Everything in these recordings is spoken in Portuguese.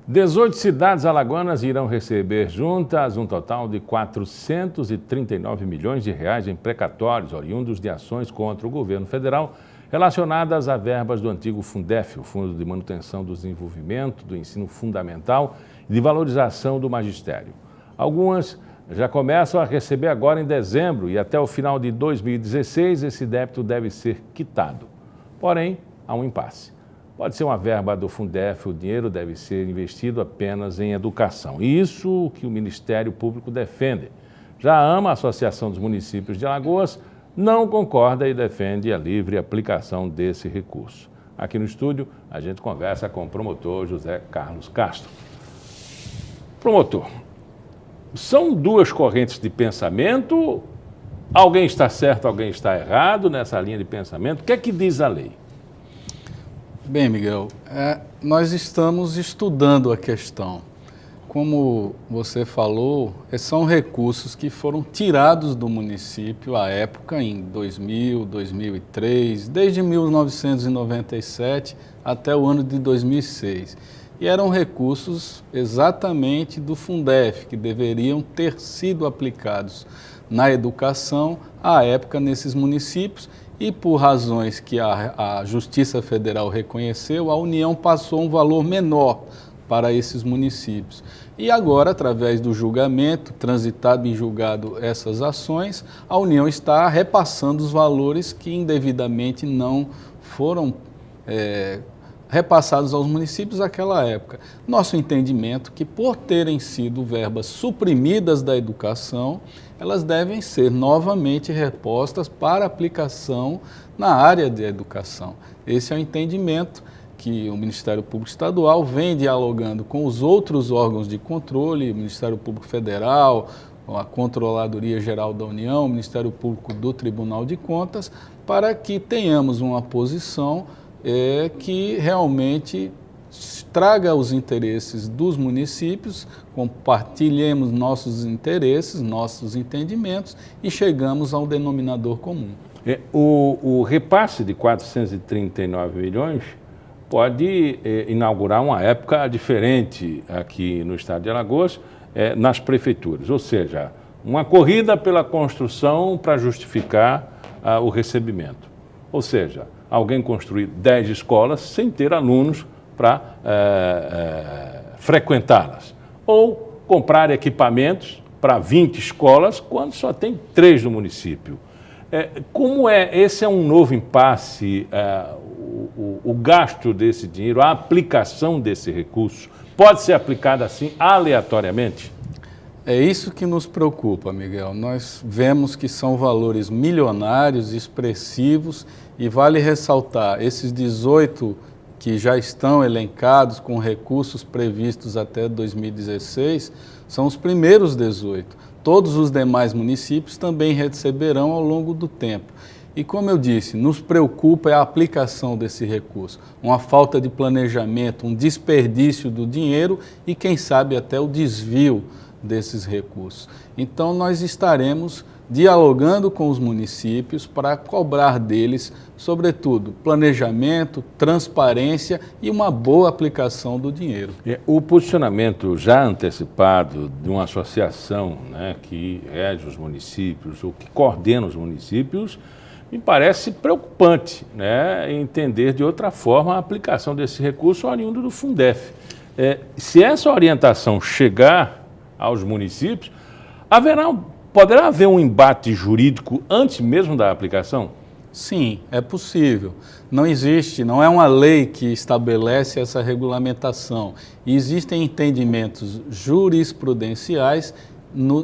18 cidades alagoanas irão receber juntas um total de R$ 439 milhões em precatórios oriundos de ações contra o governo federal relacionadas a verbas do antigo Fundef, o Fundo de Manutenção do Desenvolvimento do Ensino Fundamental e de Valorização do Magistério. Algumas já começam a receber agora em dezembro e até o final de 2016 esse débito deve ser quitado. Porém, há um impasse. Pode ser uma verba do Fundef, o dinheiro deve ser investido apenas em educação. Isso que o Ministério Público defende. Já a Associação dos Municípios de Alagoas, não concorda e defende a livre aplicação desse recurso. Aqui no estúdio, a gente conversa com o promotor José Carlos Castro. Promotor, são duas correntes de pensamento? Alguém está certo, alguém está errado nessa linha de pensamento? O que é que diz a lei? Bem, Miguel, nós estamos estudando a questão. Como você falou, são recursos que foram tirados do município à época, em 2000, 2003, desde 1997 até o ano de 2006. E eram recursos exatamente do Fundef, que deveriam ter sido aplicados na educação à época nesses municípios. E por razões que a Justiça Federal reconheceu, a União passou um valor menor para esses municípios. E agora, através do julgamento, transitado em julgado essas ações, a União está repassando os valores que indevidamente não foram repassados aos municípios naquela época. Nosso entendimento é que, por terem sido verbas suprimidas da educação, elas devem ser novamente repostas para aplicação na área de educação. Esse é o entendimento que o Ministério Público Estadual vem dialogando com os outros órgãos de controle, o Ministério Público Federal, a Controladoria Geral da União, o Ministério Público do Tribunal de Contas, para que tenhamos uma posição que realmente traga os interesses dos municípios, compartilhemos nossos interesses, nossos entendimentos e chegamos a um denominador comum. O repasse de 439 milhões pode inaugurar uma época diferente aqui no estado de Alagoas, nas prefeituras, ou seja, uma corrida pela construção para justificar o recebimento. Ou seja, alguém construir 10 escolas sem ter alunos para frequentá-las. Ou comprar equipamentos para 20 escolas quando só tem 3 no município. Esse é um novo impasse, o gasto desse dinheiro, a aplicação desse recurso, pode ser aplicada assim aleatoriamente? É isso que nos preocupa, Miguel. Nós vemos que são valores milionários, expressivos, e vale ressaltar, esses 18 que já estão elencados com recursos previstos até 2016, são os primeiros 18. Todos os demais municípios também receberão ao longo do tempo. E como eu disse, nos preocupa a aplicação desse recurso, uma falta de planejamento, um desperdício do dinheiro e, quem sabe, até o desvio desses recursos. Então, nós estaremos dialogando com os municípios para cobrar deles, sobretudo, planejamento, transparência e uma boa aplicação do dinheiro. O posicionamento já antecipado de uma associação, né, que rege os municípios ou que coordena os municípios, me parece preocupante, né, entender de outra forma a aplicação desse recurso oriundo do Fundef. Se essa orientação chegar aos municípios, poderá haver um embate jurídico antes mesmo da aplicação? Sim, é possível. Não é uma lei que estabelece essa regulamentação. Existem entendimentos jurisprudenciais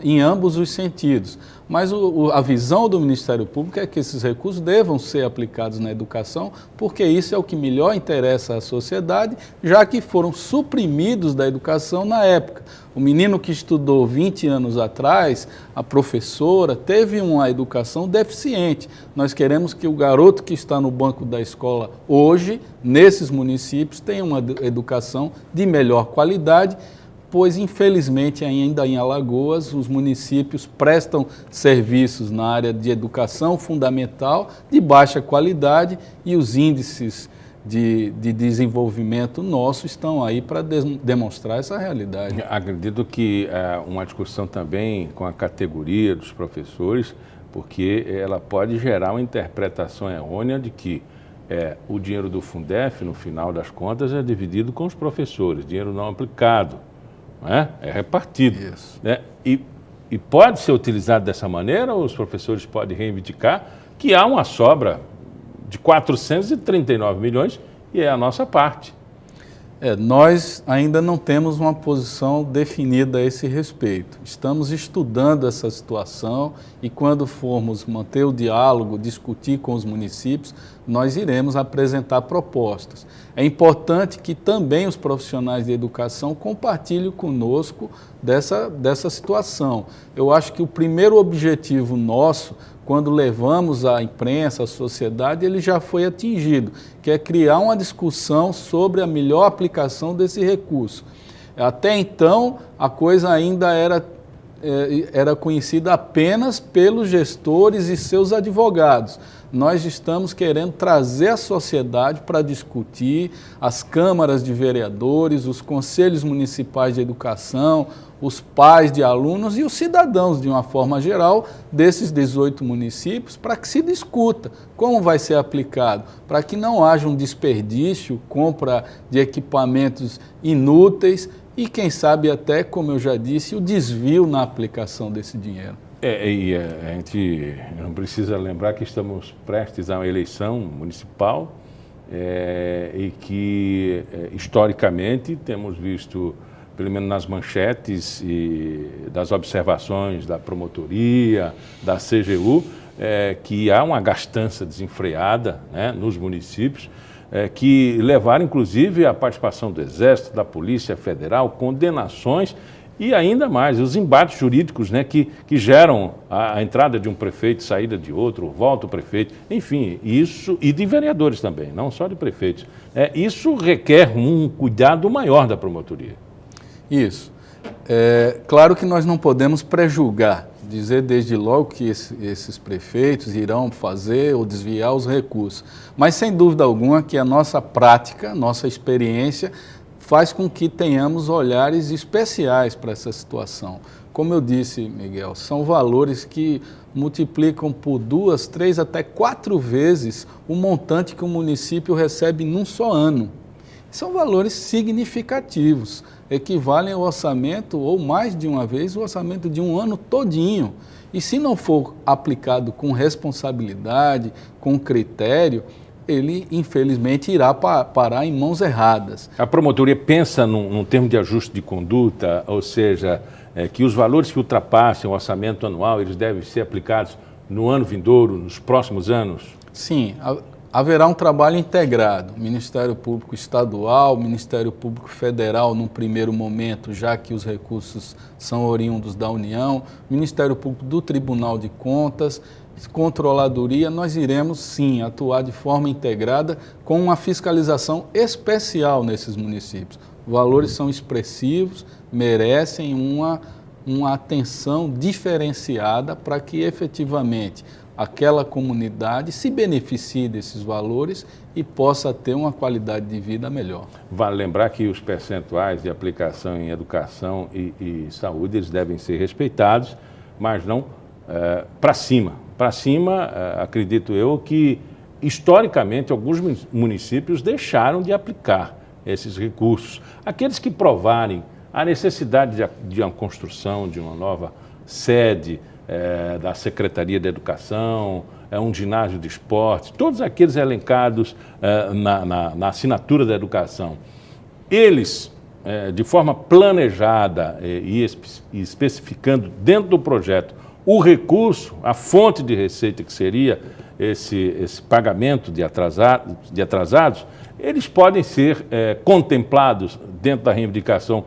em ambos os sentidos. Mas a visão do Ministério Público é que esses recursos devam ser aplicados na educação, porque isso é o que melhor interessa à sociedade, já que foram suprimidos da educação na época. O menino que estudou 20 anos atrás, a professora, teve uma educação deficiente. Nós queremos que o garoto que está no banco da escola hoje, nesses municípios, tenha uma educação de melhor qualidade, pois, infelizmente, ainda em Alagoas, os municípios prestam serviços na área de educação fundamental de baixa qualidade e os índices de desenvolvimento nosso estão aí para demonstrar essa realidade. Acredito que uma discussão também com a categoria dos professores, porque ela pode gerar uma interpretação errônea de que o dinheiro do Fundef, no final das contas, é dividido com os professores, dinheiro não aplicado, não é? É repartido. Isso. Né? E pode ser utilizado dessa maneira, ou os professores podem reivindicar que há uma sobra de 439 milhões e é a nossa parte. Nós ainda não temos uma posição definida a esse respeito. Estamos estudando essa situação e quando formos manter o diálogo, discutir com os municípios, nós iremos apresentar propostas. É importante que também os profissionais de educação compartilhem conosco dessa situação. Eu acho que o primeiro objetivo nosso, quando levamos à imprensa, à sociedade, ele já foi atingido, que é criar uma discussão sobre a melhor aplicação desse recurso. Até então, a coisa ainda era conhecida apenas pelos gestores e seus advogados. Nós estamos querendo trazer a sociedade para discutir, as câmaras de vereadores, os conselhos municipais de educação, os pais de alunos e os cidadãos, de uma forma geral, desses 18 municípios, para que se discuta como vai ser aplicado, para que não haja um desperdício, compra de equipamentos inúteis e, quem sabe até, como eu já disse, o desvio na aplicação desse dinheiro. E a gente não precisa lembrar que estamos prestes a uma eleição municipal e que, historicamente, temos visto, pelo menos nas manchetes e das observações da promotoria, da CGU, que há uma gastança desenfreada, né, nos municípios, que levaram, inclusive, à participação do Exército, da Polícia Federal, condenações e ainda mais, os embates jurídicos, né, que geram a entrada de um prefeito, saída de outro, volta o prefeito, enfim, isso, e de vereadores também, não só de prefeitos. Isso requer um cuidado maior da promotoria. Isso. Claro que nós não podemos prejulgar, dizer desde logo que esses prefeitos irão fazer ou desviar os recursos, mas sem dúvida alguma que a nossa prática, nossa experiência, faz com que tenhamos olhares especiais para essa situação. Como eu disse, Miguel, são valores que multiplicam por 2, 3, até 4 vezes o montante que o município recebe num só ano. São valores significativos, equivalem ao orçamento, ou mais de uma vez, o orçamento de um ano todinho. E se não for aplicado com responsabilidade, com critério, ele, infelizmente, irá parar em mãos erradas. A promotoria pensa num termo de ajuste de conduta, ou seja, que os valores que ultrapassem o orçamento anual, eles devem ser aplicados no ano vindouro, nos próximos anos? Sim, haverá um trabalho integrado, Ministério Público Estadual, Ministério Público Federal num primeiro momento, já que os recursos são oriundos da União, Ministério Público do Tribunal de Contas, Controladoria, nós iremos sim atuar de forma integrada com uma fiscalização especial nesses municípios. Valores são expressivos, merecem uma atenção diferenciada para que efetivamente aquela comunidade se beneficie desses valores e possa ter uma qualidade de vida melhor. Vale lembrar que os percentuais de aplicação em educação e saúde eles devem ser respeitados, mas não para cima. Para cima, acredito eu que, historicamente, alguns municípios deixaram de aplicar esses recursos. Aqueles que provarem a necessidade de uma construção de uma nova sede da Secretaria de Educação, um ginásio de esportes, todos aqueles elencados na assinatura da educação, eles, de forma planejada e especificando dentro do projeto o recurso, a fonte de receita que seria esse pagamento de atrasados, eles podem ser contemplados dentro da reivindicação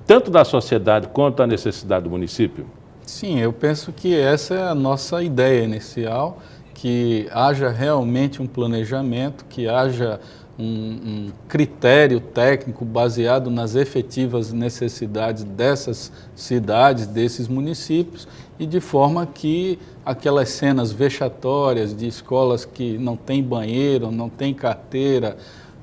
tanto da sociedade quanto da necessidade do município? Sim, eu penso que essa é a nossa ideia inicial, que haja realmente um planejamento, que haja um critério técnico baseado nas efetivas necessidades dessas cidades, desses municípios, e de forma que aquelas cenas vexatórias de escolas que não têm banheiro, não têm carteira,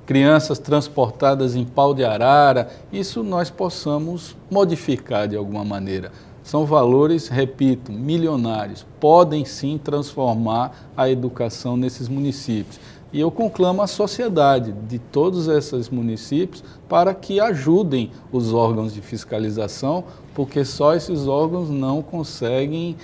crianças transportadas em pau de arara, isso nós possamos modificar de alguma maneira. São valores, repito, milionários, podem sim transformar a educação nesses municípios. E eu conclamo a sociedade de todos esses municípios para que ajudem os órgãos de fiscalização, porque só esses órgãos não conseguem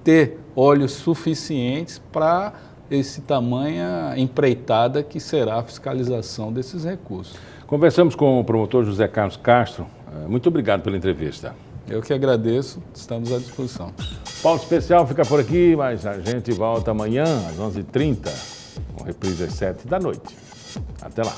ter olhos suficientes para esse tamanha empreitada que será a fiscalização desses recursos. Conversamos com o promotor José Carlos Castro. Muito obrigado pela entrevista. Eu que agradeço, estamos à disposição. Pauta Especial fica por aqui, mas a gente volta amanhã às 11h30, com reprise às 7 da noite. Até lá.